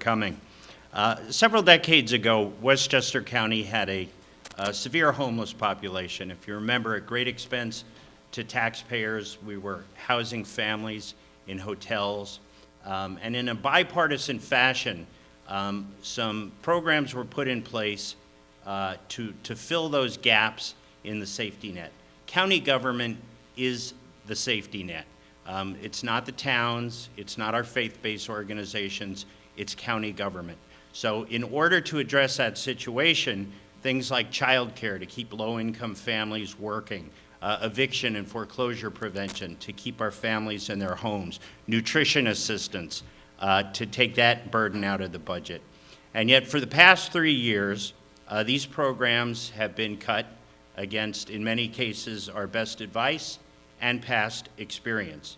coming. Several decades ago, Westchester County had a severe homeless population. If you remember, at great expense to taxpayers, we were housing families in hotels. And in a bipartisan fashion, some programs were put in place to fill those gaps in the safety net. County government is the safety net. It's not the towns, it's not our faith-based organizations, it's county government. So in order to address that situation, things like childcare to keep low-income families working, eviction and foreclosure prevention to keep our families in their homes, nutrition assistance to take that burden out of the budget. And yet for the past 3 years, these programs have been cut against, in many cases, our best advice and past experience.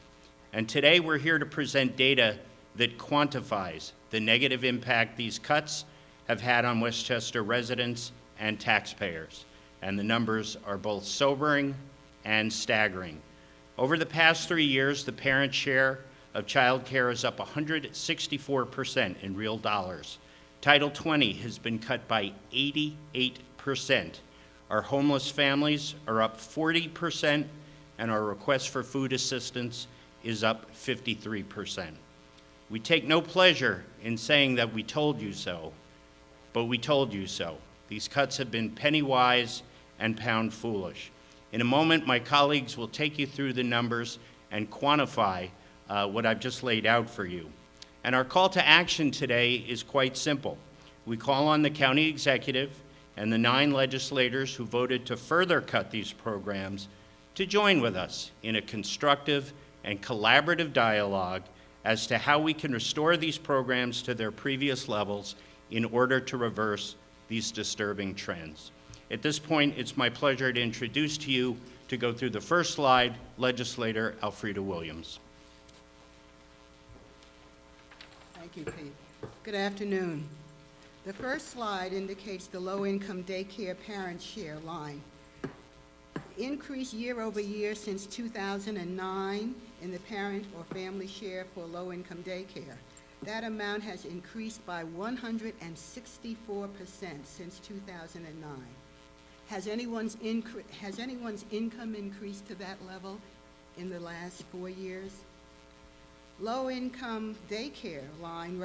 And today we're here to present data that quantifies the negative impact these cuts have had on Westchester residents and taxpayers. And the numbers are both sobering and staggering. Over the past 3 years, the parent share of child care is up 164% in real dollars. Title 20 has been cut by 88%. Our homeless families are up 40%, and our request for food assistance is up 53%. We take no pleasure in saying that we told you so, but we told you so. These cuts have been penny-wise and pound-foolish. In a moment, my colleagues will take you through the numbers and quantify what I've just laid out for you. And our call to action today is quite simple. We call on the county executive and the 9 legislators who voted to further cut these programs to join with us in a constructive and collaborative dialogue as to how we can restore these programs to their previous levels in order to reverse these disturbing trends. At this point, it's my pleasure to introduce to you, to go through the first slide, Legislator Alfreda Williams. Thank you, Pete. Good afternoon. The first slide indicates the low-income daycare parent share line. Increase year over year since 2009 in the parent or family share for low-income daycare. That amount has increased by 164% since 2009. Has anyone's income increased to that level in the last 4 years? Low-income daycare line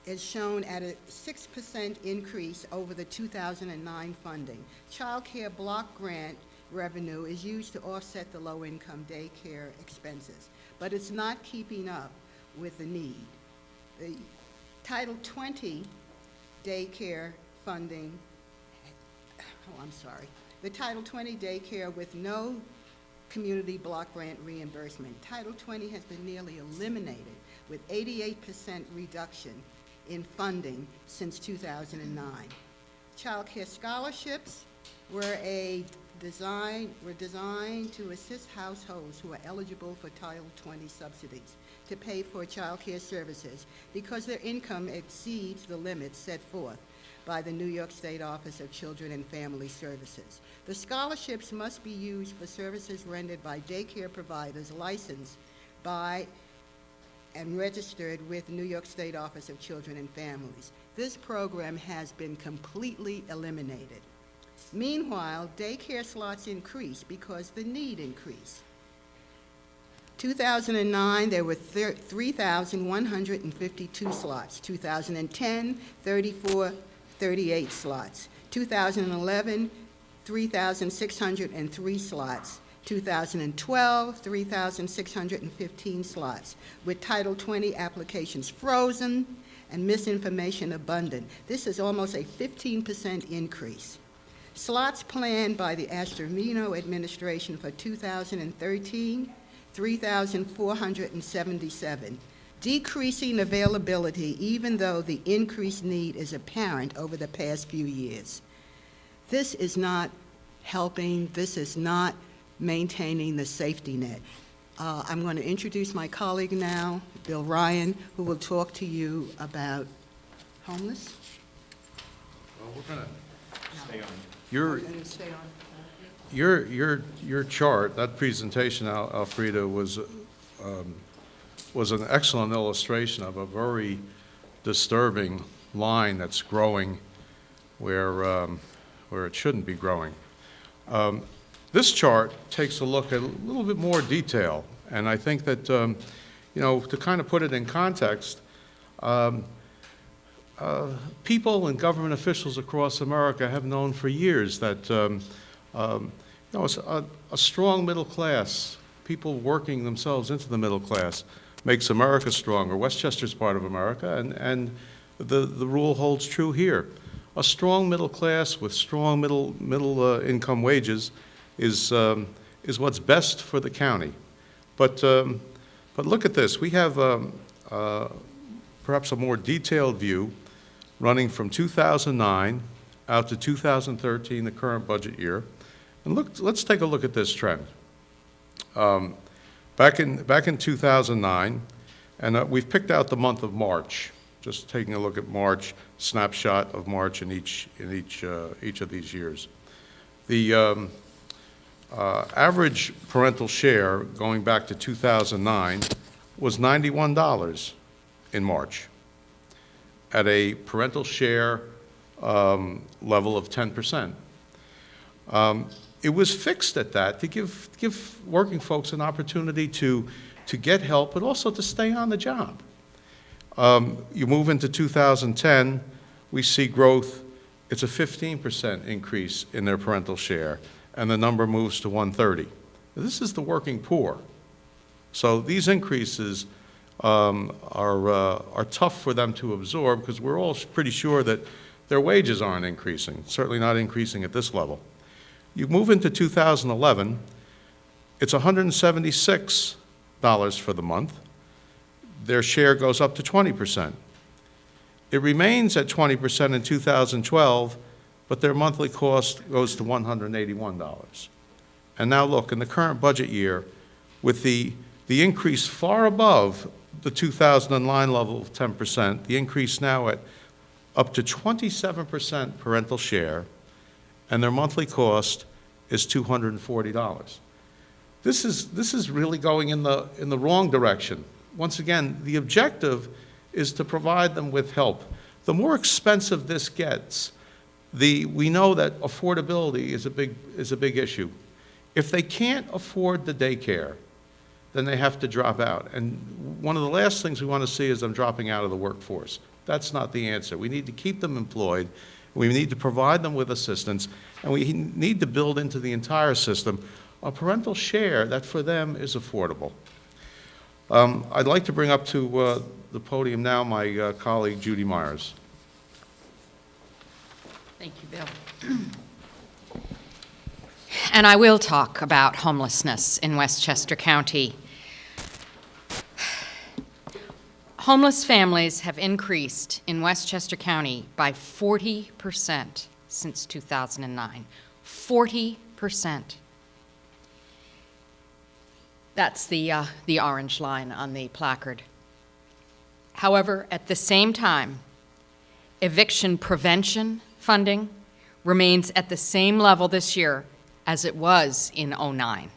is shown at a 6% increase over the 2009 funding. Child care block grant revenue is used to offset the low-income daycare expenses, but it's not keeping up with the need. The Title 20 daycare funding, the Title 20 daycare with no community block grant reimbursement. Title 20 has been nearly eliminated with 88% reduction in funding since 2009. Child care scholarships were designed to assist households who are eligible for Title 20 subsidies to pay for child care services because their income exceeds the limits set forth by the New York State Office of Children and Family Services. The scholarships must be used for services rendered by daycare providers licensed by and registered with the New York State Office of Children and Families. This program has been completely eliminated. Meanwhile, daycare slots increased because the need increased. 2009, there were 3,152 slots. 2010, 38 slots. 2011, 3,603 slots. 2012, 3,615 slots, with Title 20 applications frozen and misinformation abundant. This is almost a 15% increase. Slots planned by the Astorino administration for 2013, 3,477, decreasing availability even though the increased need is apparent over the past few years. This is not helping, this is not maintaining the safety net. I'm going to introduce my colleague now, Bill Ryan, who will talk to you about homeless. Well, we're going to stay on. Your chart, that presentation, Alfreda, was was an excellent illustration of a very disturbing line that's growing where it shouldn't be growing. This chart takes a look at a little bit more detail, and I think that, to kind of put it in context, people and government officials across America have known for years that a strong middle class, people working themselves into the middle class, makes America stronger. Westchester's part of America, and the rule holds true here. A strong middle class with strong middle income wages is what's best for the county. But look at this. We have perhaps a more detailed view running from 2009 out to 2013, the current budget year. And let's take a look at this trend. Back in 2009, and we've picked out the month of March, just taking a look at March, snapshot of March in each of these years. The average parental share going back to 2009 was $91 in March at a parental share level of 10%. It was fixed at that to give working folks an opportunity to get help, but also to stay on the job. You move into 2010, we see growth. It's a 15% increase in their parental share, and the number moves to 130. This is the working poor. So these increases are tough for them to absorb because we're all pretty sure that their wages aren't increasing, certainly not increasing at this level. You move into 2011, it's $176 for the month. Their share goes up to 20%. It remains at 20% in 2012, but their monthly cost goes to $181. And now look, in the current budget year, with the increase far above the 2009 level of 10%, the increase now at up to 27% parental share, and their monthly cost is $240. This is really going in the wrong direction. Once again, the objective is to provide them with help. The more expensive this gets, we know that affordability is a big issue. If they can't afford the daycare, then they have to drop out. And one of the last things we want to see is them dropping out of the workforce. That's not the answer. We need to keep them employed. We need to provide them with assistance, and we need to build into the entire system a parental share that for them is affordable. I'd like to bring up to the podium now my colleague Judy Myers. Thank you, Bill. And I will talk about homelessness in Westchester County. Homeless families have increased in Westchester County by 40% since 2009. 40%. That's the orange line on the placard. However, at the same time, eviction prevention funding remains at the same level this year as it was in 2009.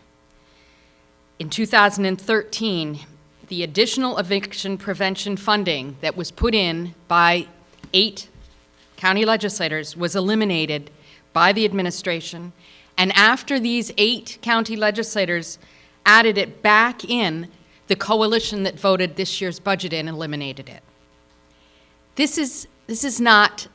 In 2013, the additional eviction prevention funding that was put in by 8 county legislators was eliminated by the administration, and after these 8 county legislators added it back in, the coalition that voted this year's budget in eliminated it. This is not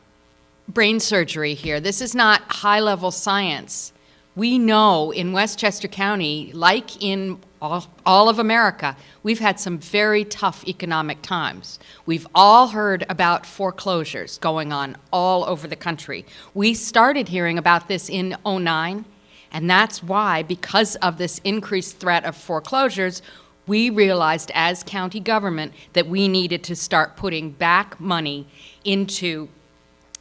brain surgery here. This is not high-level science. We know in Westchester County, like in all of America, we've had some very tough economic times. We've all heard about foreclosures going on all over the country. We started hearing about this in 2009, and that's why, because of this increased threat of foreclosures, we realized as county government that we needed to start putting back money into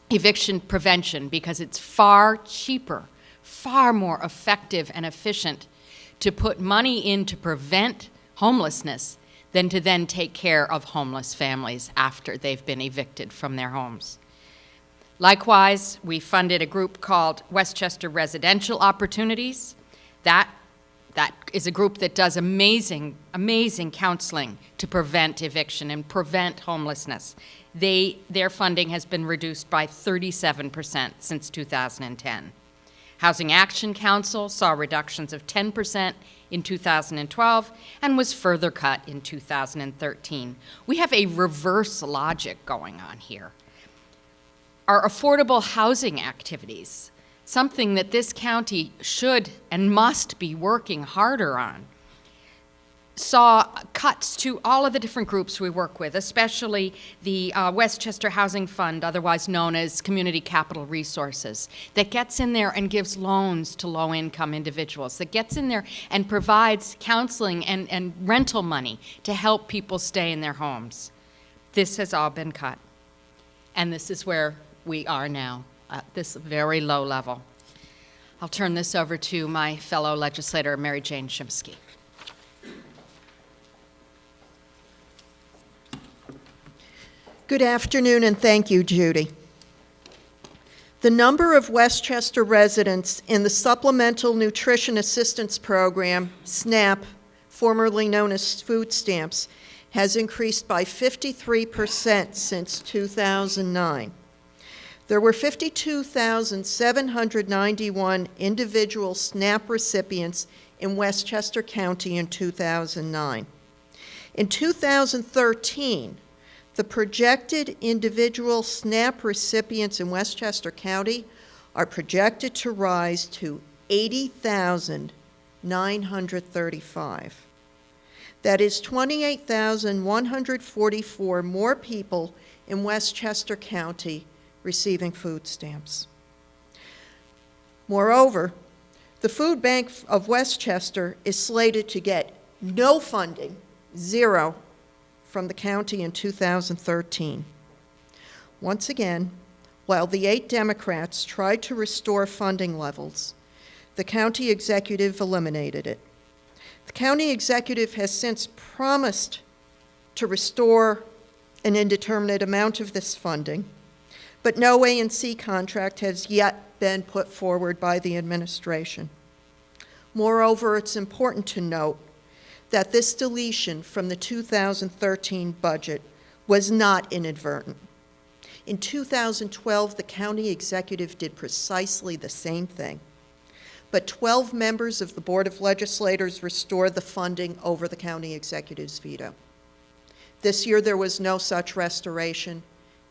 eviction prevention because it's far cheaper, far more effective and efficient to put money in to prevent homelessness than to then take care of homeless families after they've been evicted from their homes. Likewise, we funded a group called Westchester Residential Opportunities. That That is a group that does amazing, amazing counseling to prevent eviction and prevent homelessness. Their funding has been reduced by 37% since 2010. Housing Action Council saw reductions of 10% in 2012 and was further cut in 2013. We have a reverse logic going on here. Our affordable housing activities, something that this county should and must be working harder on, saw cuts to all of the different groups we work with, especially the Westchester Housing Fund, otherwise known as Community Capital Resources, that gets in there and gives loans to low-income individuals, that gets in there and provides counseling and rental money to help people stay in their homes. This has all been cut. And this is where we are now, at this very low level. I'll turn this over to my fellow legislator, Mary Jane Shimsky. Good afternoon, and thank you, Judy. The number of Westchester residents in the Supplemental Nutrition Assistance Program, SNAP, formerly known as food stamps, has increased by 53% since 2009. There were 52,791 individual SNAP recipients in Westchester County in 2009. In 2013, the projected individual SNAP recipients in Westchester County are projected to rise to 80,935. That is 28,144 more people in Westchester County receiving food stamps. Moreover, the Food Bank of Westchester is slated to get no funding, zero, from the county in 2013. Once again, while the 8 Democrats tried to restore funding levels, the county executive eliminated it. The county executive has since promised to restore an indeterminate amount of this funding, but no A&C contract has yet been put forward by the administration. Moreover, it's important to note that this deletion from the 2013 budget was not inadvertent. In 2012, the county executive did precisely the same thing, but 12 members of the Board of Legislators restored the funding over the county executive's veto. This year, there was no such restoration,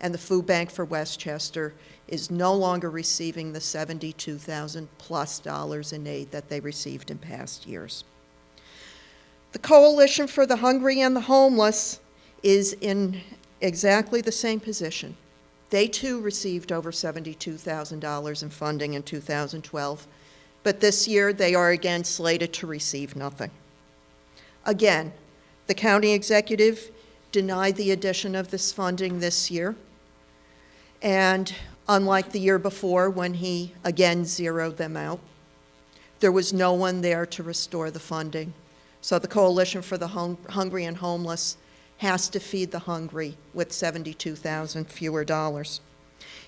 and the Food Bank for Westchester is no longer receiving the $72,000+ in aid that they received in past years. The Coalition for the Hungry and the Homeless is in exactly the same position. They too received over $72,000 in funding in 2012, but this year they are again slated to receive nothing. Again, the county executive denied the addition of this funding this year, and unlike the year before when he again zeroed them out, there was no one there to restore the funding. So the Coalition for the Hungry and Homeless has to feed the hungry with $72,000 fewer dollars.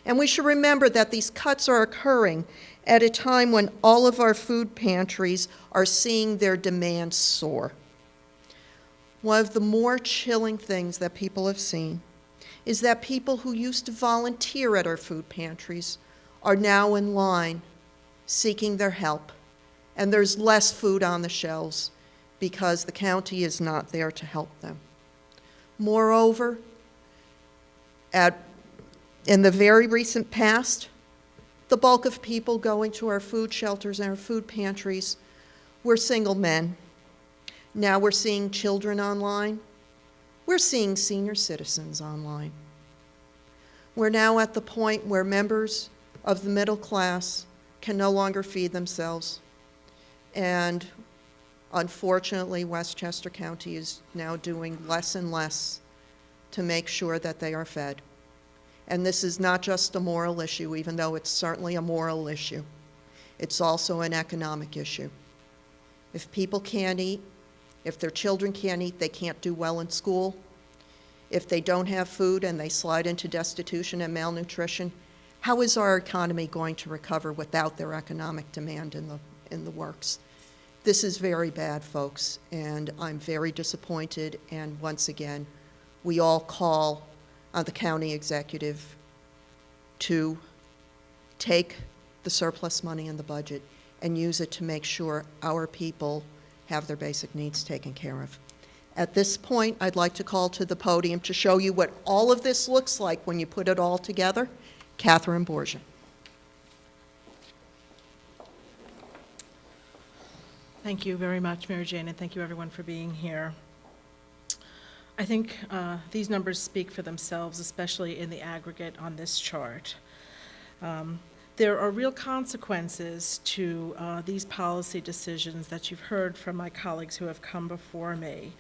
And we should remember that these cuts are occurring at a time when all of our food pantries are seeing their demand soar. One of the more chilling things that people have seen is that people who used to volunteer at our food pantries are now in line seeking their help, and there's less food on the shelves because the county is not there to help them. Moreover, in the very recent past, the bulk of people going to our food shelters and our food pantries were single men. Now we're seeing children online. We're seeing senior citizens online. We're now at the point where members of the middle class can no longer feed themselves, and unfortunately, Westchester County is now doing less and less to make sure that they are fed. And this is not just a moral issue, even though it's certainly a moral issue. It's also an economic issue. If people can't eat, if their children can't eat, they can't do well in school. If they don't have food and they slide into destitution and malnutrition, how is our economy going to recover without their economic demand in the works? This is very bad, folks, and I'm very disappointed. And once again, we all call on the county executive to take the surplus money in the budget and use it to make sure our people have their basic needs taken care of. At this point, I'd like to call to the podium to show you what all of this looks like when you put it all together, Catherine Borgia. Thank you very much, Mary Jane, and thank you everyone for being here. I think these numbers speak for themselves, especially in the aggregate on this chart. There are real consequences to these policy decisions that you've heard from my colleagues who have come before me.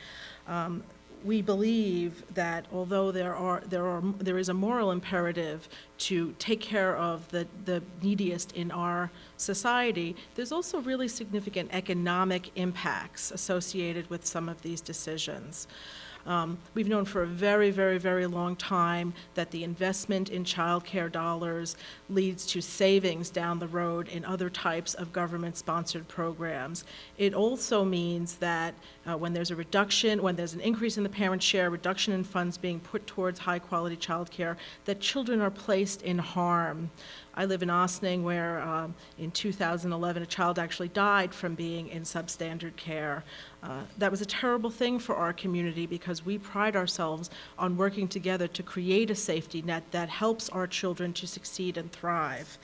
We believe that although there is a moral imperative to take care of the neediest in our society, there's also really significant economic impacts associated with some of these decisions. We've known for a very, very, very long time that the investment in child care dollars leads to savings down the road in other types of government-sponsored programs. It also means that when there's an increase in the parent share, reduction in funds being put towards high-quality child care, that children are placed in harm. I live in Ossining, where in 2011 a child actually died from being in substandard care. That was a terrible thing for our community because we pride ourselves on working together to create a safety net that helps our children to succeed and thrive.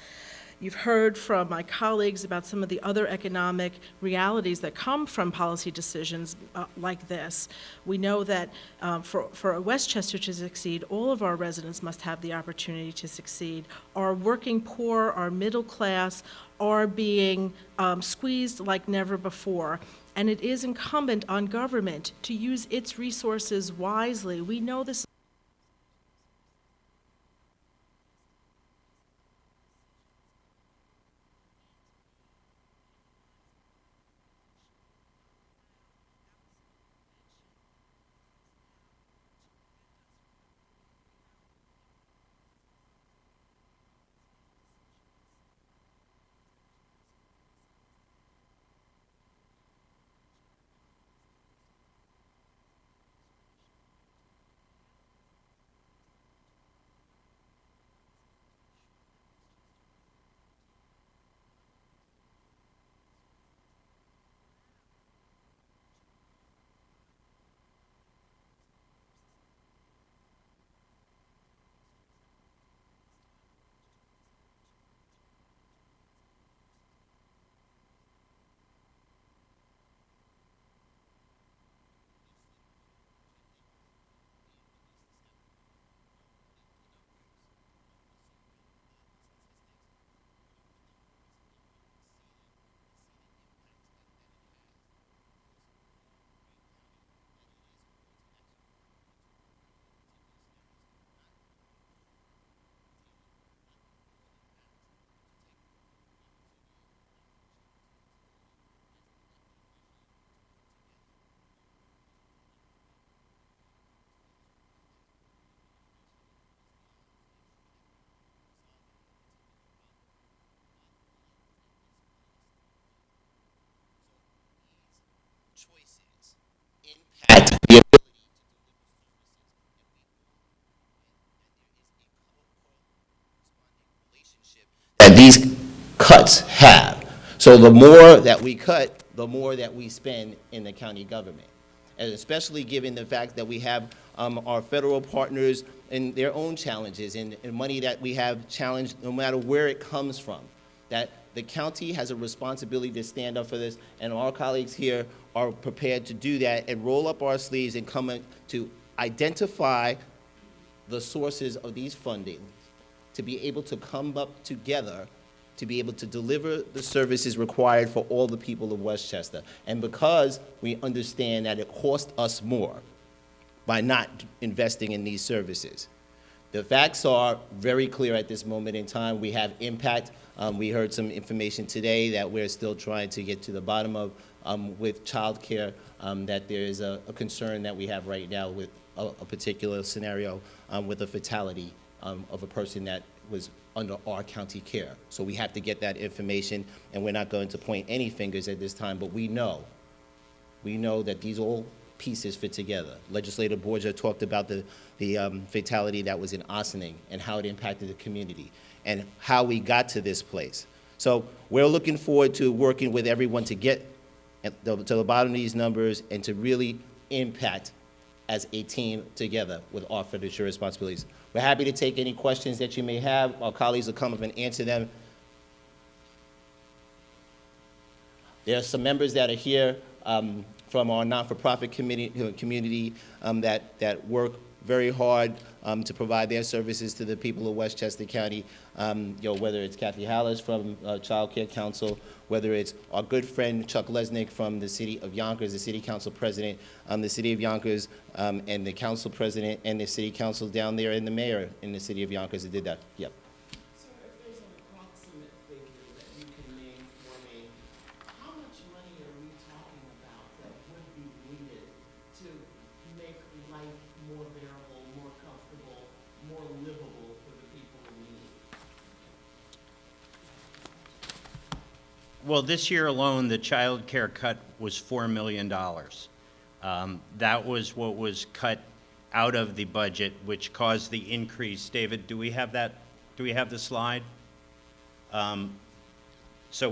You've heard from my colleagues about some of the other economic realities that come from policy decisions like this. We know that for Westchester to succeed, all of our residents must have the opportunity to succeed. Our working poor, our middle class are being squeezed like never before. And it is incumbent on government to use its resources wisely. We know this. Impact the ability that these cuts have. So the more that we cut, the more that we spend in the county government. And especially given the fact that we have our federal partners and their own challenges and money that we have challenged no matter where it comes from. That the county has a responsibility to stand up for this, and our colleagues here are prepared to do that and roll up our sleeves and come in to identify the sources of these funding, to be able to come up together to be able to deliver the services required for all the people of Westchester. And because we understand that it costs us more by not investing in these services. The facts are very clear at this moment in time. We have impact. We heard some information today that we're still trying to get to the bottom of with child care, that there is a concern that we have right now with a particular scenario with a fatality of a person that was under our county care. So we have to get that information, and we're not going to point any fingers at this time, but we know that these all pieces fit together. Legislator Borgia talked about the fatality that was in Ossining and how it impacted the community and how we got to this place. So we're looking forward to working with everyone to get to the bottom of these numbers and to really impact as a team together with our fiduciary responsibilities. We're happy to take any questions that you may have. Our colleagues will come up and answer them. There are some members that are here from our not-for-profit community that work very hard to provide their services to the people of Westchester County, whether it's Kathy Hallis from Child Care Council, whether it's our good friend Chuck Lesnick from the City of Yonkers, the City Council President, the City of Yonkers, and the Council President and the City Council down there, and the Mayor in the City of Yonkers that did that. Yep. Sir, if there's an approximate figure that you can name for me, how much money are we talking about that would be needed to make life more bearable, more comfortable, more livable for the people in need? Well, this year alone, the child care cut was $4 million. That was what was cut out of the budget, which caused the increase. David, do we have that? Do we have the slide? So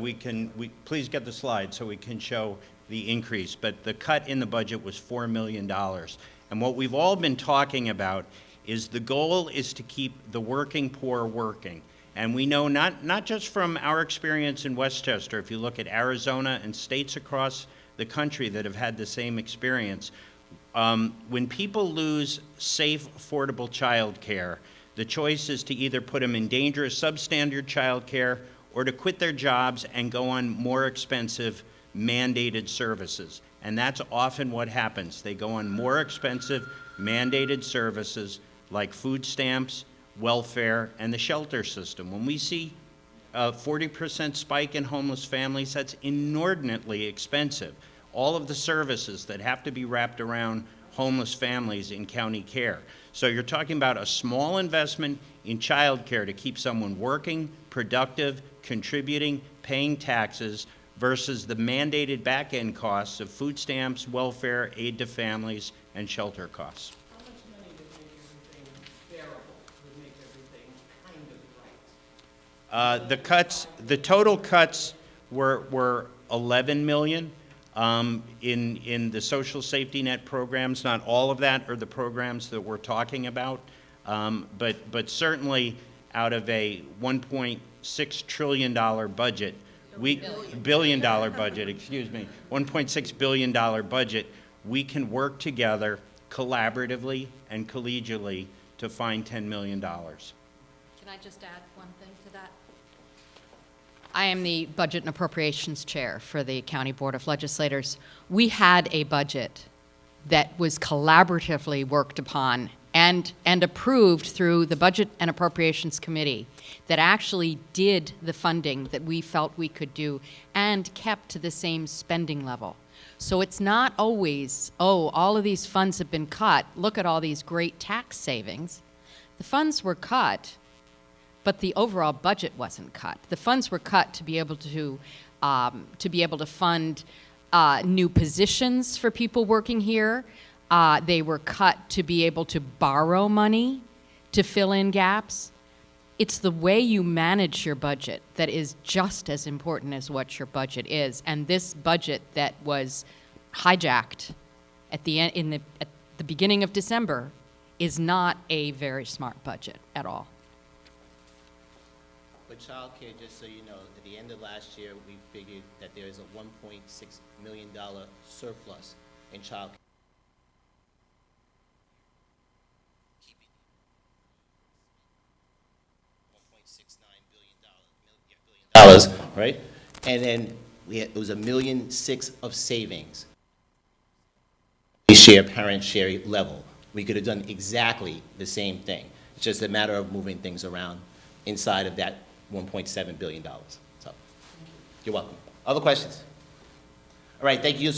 please get the slide so we can show the increase. But the cut in the budget was $4 million. And what we've all been talking about is the goal is to keep the working poor working. And we know not just from our experience in Westchester, if you look at Arizona and states across the country that have had the same experience, when people lose safe, affordable child care, the choice is to either put them in dangerous, substandard child care or to quit their jobs and go on more expensive mandated services. And that's often what happens. They go on more expensive mandated services like food stamps, welfare, and the shelter system. When we see a 40% spike in homeless families, that's inordinately expensive. All of the services that have to be wrapped around homeless families in county care. So you're talking about a small investment in child care to keep someone working, productive, contributing, paying taxes, versus the mandated back-end costs of food stamps, welfare, aid to families, and shelter costs. How much money would make everything bearable, would make everything kind of right? The total cuts were 11 million in the social safety net programs. Not all of that are the programs that we're talking about, but certainly out of a $1.6 trillion budget, billion-dollar budget, excuse me, $1.6 billion budget, we can work together collaboratively and collegially to find $10 million. Can I just add one thing to that? I am the Budget and Appropriations Chair for the County Board of Legislators. We had a budget that was collaboratively worked upon and approved through the Budget and Appropriations Committee that actually did the funding that we felt we could do and kept to the same spending level. So it's not always, oh, all of these funds have been cut, look at all these great tax savings. The funds were cut, but the overall budget wasn't cut. The funds were cut to be able to fund new positions for people working here. They were cut to be able to borrow money to fill in gaps. It's the way you manage your budget that is just as important as what your budget is. And this budget that was hijacked at the beginning of December is not a very smart budget at all. For child care, just so you know, at the end of last year, we figured that there is a $1.6 million surplus in child care. $1.69 billion, right? And then it was $1.6 million of savings. Share, parent share level. We could have done exactly the same thing. It's just a matter of moving things around inside of that $1.7 billion. So, you're welcome. Other questions? All right, thank you.